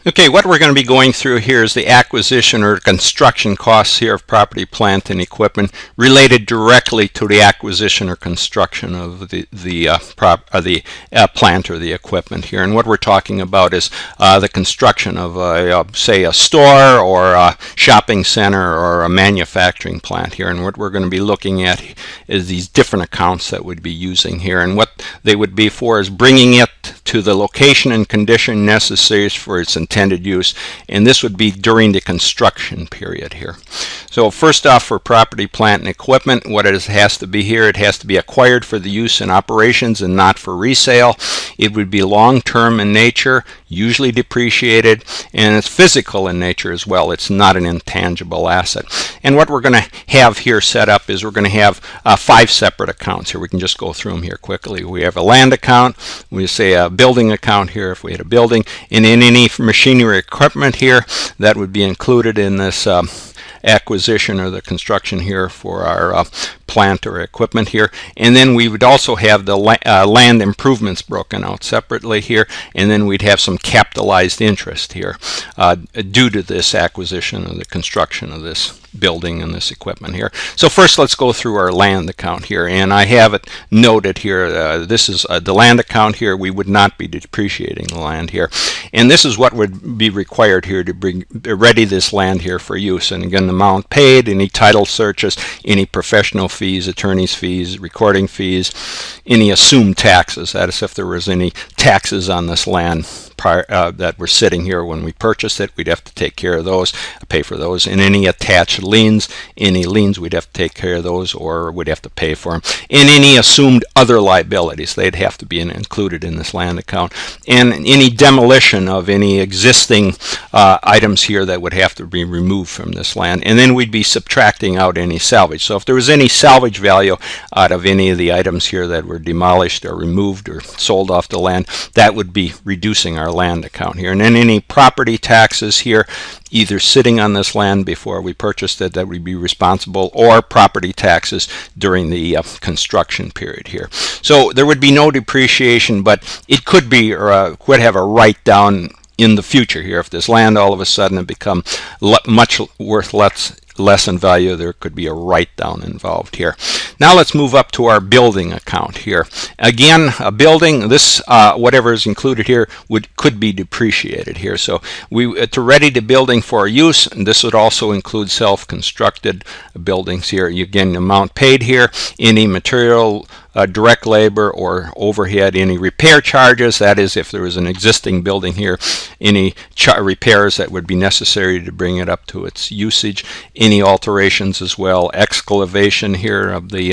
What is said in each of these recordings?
Okay, what we're going to be going through here is the acquisition or construction costs here of property, plant, and equipment related directly to the acquisition or construction of the plant or the equipment here. And what we're talking about is the construction of, say, a store or a shopping center or a manufacturing plant here. And what we're going to be looking at is these different accounts that we'd be using here. And what they would be for is bringing it to the location and condition necessary for its intended use, and this would be during the construction period here. So first off, for property, plant, and equipment, what it has to be here, it has to be acquired for the use in operations and not for resale. It would be long-term in nature, usually depreciated, and it's physical in nature as well. It's not an intangible asset. And what we're going to have here set up is we're going to have 5 separate accounts here. We can just go through them here quickly. We have a land account, we say a building account here if we had a building, and in any machinery equipment here that would be included in this acquisition or the construction here for our plant or equipment here. And then we would also have the land improvements broken out separately here, and then we'd have some capitalized interest here due to this acquisition or the construction of this building and this equipment here. So first let's go through our land account here, and I have it noted here. This is the land account here. We would not be depreciating the land here, and this is what would be required here to ready this land here for use. And again, the amount paid, any title searches, any professional fees, attorney's fees, recording fees, any assumed taxes. That is, if there was any taxes on this land that were sitting here when we purchased it, we'd have to take care of those, pay for those. And any attached liens, we'd have to take care of those, or we'd have to pay for them. And any assumed other liabilities, they'd have to be included in this land account. And any demolition of any existing items here that would have to be removed from this land. And then we'd be subtracting out any salvage. So if there was any salvage value out of any of the items here that were demolished or removed or sold off the land, that would be reducing our land account here. And then any property taxes here, either sitting on this land before we purchased it, that would be responsible, or property taxes during the construction period here. So there would be no depreciation, but it could be, or could have a write down in the future here. If this land all of a sudden had become much worth less in value, there could be a write-down involved here. Now let's move up to our building account here. Again, a building, this whatever is included here could be depreciated here. So to ready the building for use, and this would also include self-constructed buildings here. Again, the amount paid here, any material, direct labor or overhead, any repair charges, that is if there was an existing building here, any repairs that would be necessary to bring it up to its usage, any alterations as well, excavation here of the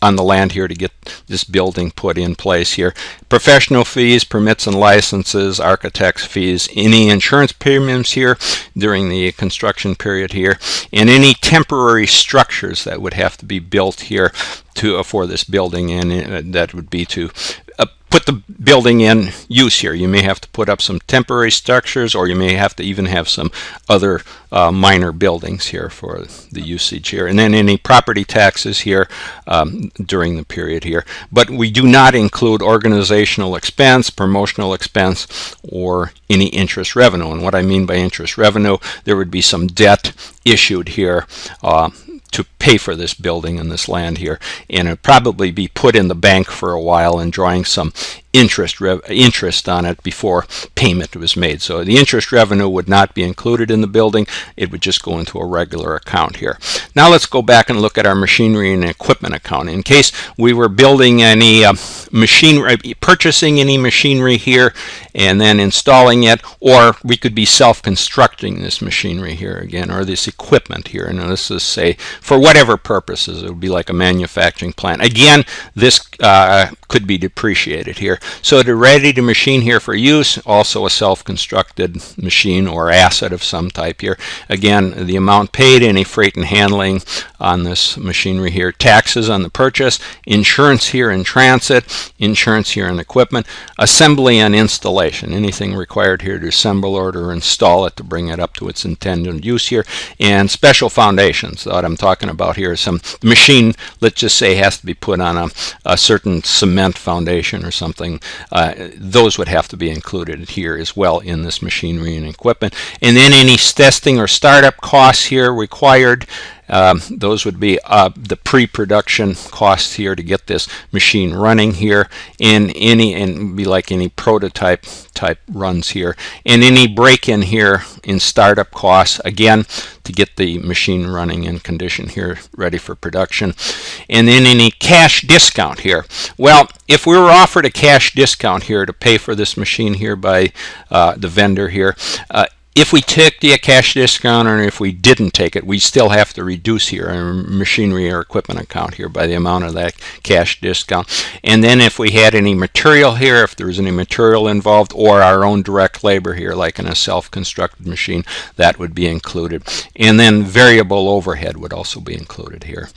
on the land here to get this building put in place here, professional fees, permits and licenses, architect's fees, any insurance premiums here during the construction period here, and any temporary structures that would have to be built here for this building, and that would be to put the building in use here. You may have to put up some temporary structures, or you may have to even have some other minor buildings here for the usage here. And then any property taxes here during the period here. But we do not include organizational expense, promotional expense, or any interest revenue. And what I mean by interest revenue, there would be some debt issued here to pay for this building and this land here, and it'd probably be put in the bank for a while and drawing some interest on it before payment was made. So the interest revenue would not be included in the building. It would just go into a regular account here. Now let's go back and look at our machinery and equipment account. In case we were building any machinery, purchasing any machinery here and then installing it, or we could be self-constructing this machinery here again, or this equipment here. And this is, say, for whatever purposes, it would be like a manufacturing plant. Again, this could be depreciated here. So to ready the machine here for use, also a self-constructed machine or asset of some type here. Again, the amount paid, any freight and handling on this machinery here, taxes on the purchase, insurance here in transit, insurance here in equipment, assembly and installation, anything required here to assemble or to install it to bring it up to its intended use here, and special foundations that I'm talking about about here is some machine, let's just say, has to be put on a certain cement foundation or something. Those would have to be included here as well in this machinery and equipment. And then any testing or startup costs here required. Those would be the pre-production costs here to get this machine running here, and be like any prototype type runs here, and any break-in here in startup costs, again, to get the machine running in condition here, ready for production. And then any cash discount here. Well, if we were offered a cash discount here to pay for this machine here by the vendor here, if we took the cash discount, or if we didn't take it, we still have to reduce here our machinery or equipment account here by the amount of that cash discount. And then if we had any material here, if there was any material involved, or our own direct labor here, like in a self-constructed machine, that would be included. And then variable overhead would also be included here.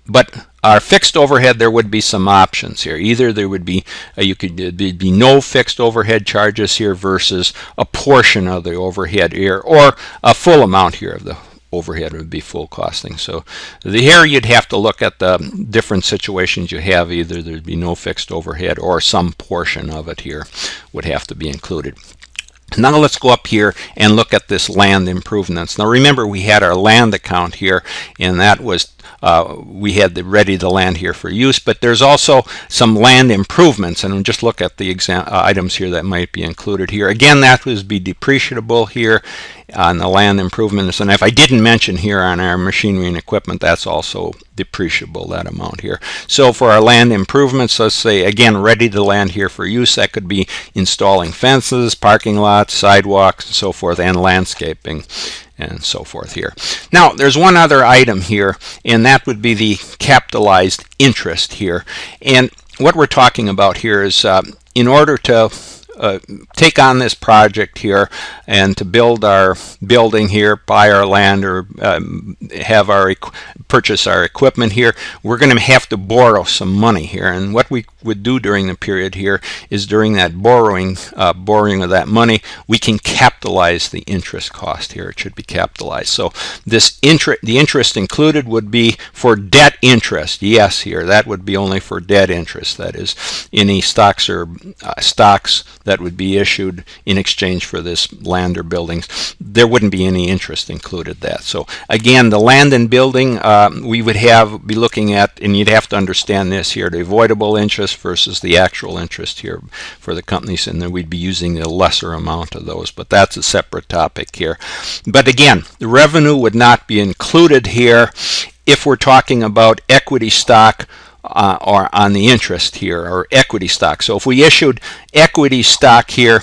But our fixed overhead, there would be some options here. Either there would be there'd be no fixed overhead charges here versus a portion of the overhead here, or a full amount here of the overhead would be full costing. So here you'd have to look at the different situations you have. Either there'd be no fixed overhead, or some portion of it here would have to be included. Now let's go up here and look at this land improvements. Now remember, we had our land account here, and that was we had ready the land here for use, but there's also some land improvements, and we'll just look at the items here that might be included here. Again, that would be depreciable here on the land improvements, and if I didn't mention here on our machinery and equipment, that's also depreciable, that amount here. So for our land improvements, let's say again, ready the land here for use, that could be installing fences, parking lots, sidewalks, and so forth, and landscaping and so forth here. Now there's one other item here, and that would be the capitalized interest here. And what we're talking about here is in order to take on this project here and to build our building here, buy our land, or have our purchase our equipment here, we're going to have to borrow some money here. And what we would do during the period here is, during that borrowing of that money, we can capitalize the interest cost here. It should be capitalized. So this the interest included would be for debt interest. Yes, here that would be only for debt interest. That is, any stocks or stocks that would be issued in exchange for this land or buildings, there wouldn't be any interest included that. So again, the land and building, we would be looking at, and you'd have to understand this here, the avoidable interest versus the actual interest here for the companies, and then we'd be using the lesser amount of those, but that's a separate topic here. But again, the revenue would not be included here if we're talking about equity stock or on the interest here, or equity stock. So if we issued equity stock here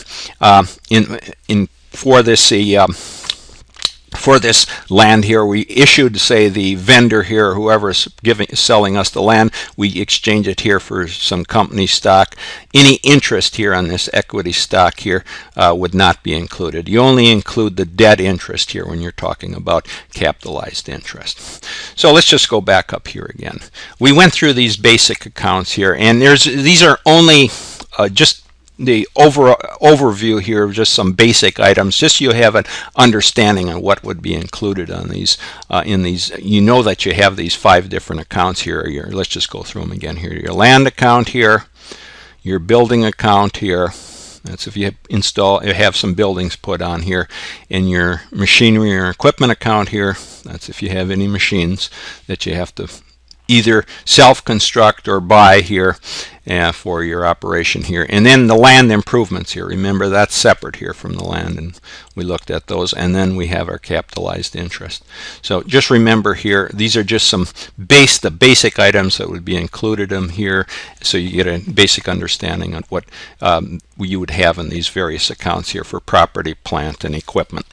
for this land here, we issued, say, the vendor here, whoever's selling us the land, we exchange it here for some company stock. Any interest here on this equity stock here would not be included. You only include the debt interest here when you're talking about capitalized interest. So let's just go back up here again. We went through these basic accounts here, and these are only just the overview here of just some basic items, just so you have an understanding of what would be included on these. You know that you have these 5 different accounts here. Let's just go through them again here. Your land account here, your building account here. That's if you have some buildings put on here. In your machinery or equipment account here, that's if you have any machines that you have to either self-construct or buy here for your operation here. And then the land improvements here, remember that's separate here from the land, and we looked at those. And then we have our capitalized interest. So just remember here, these are just the basic items that would be included in here, so you get a basic understanding of what you would have in these various accounts here for property, plant, and equipment.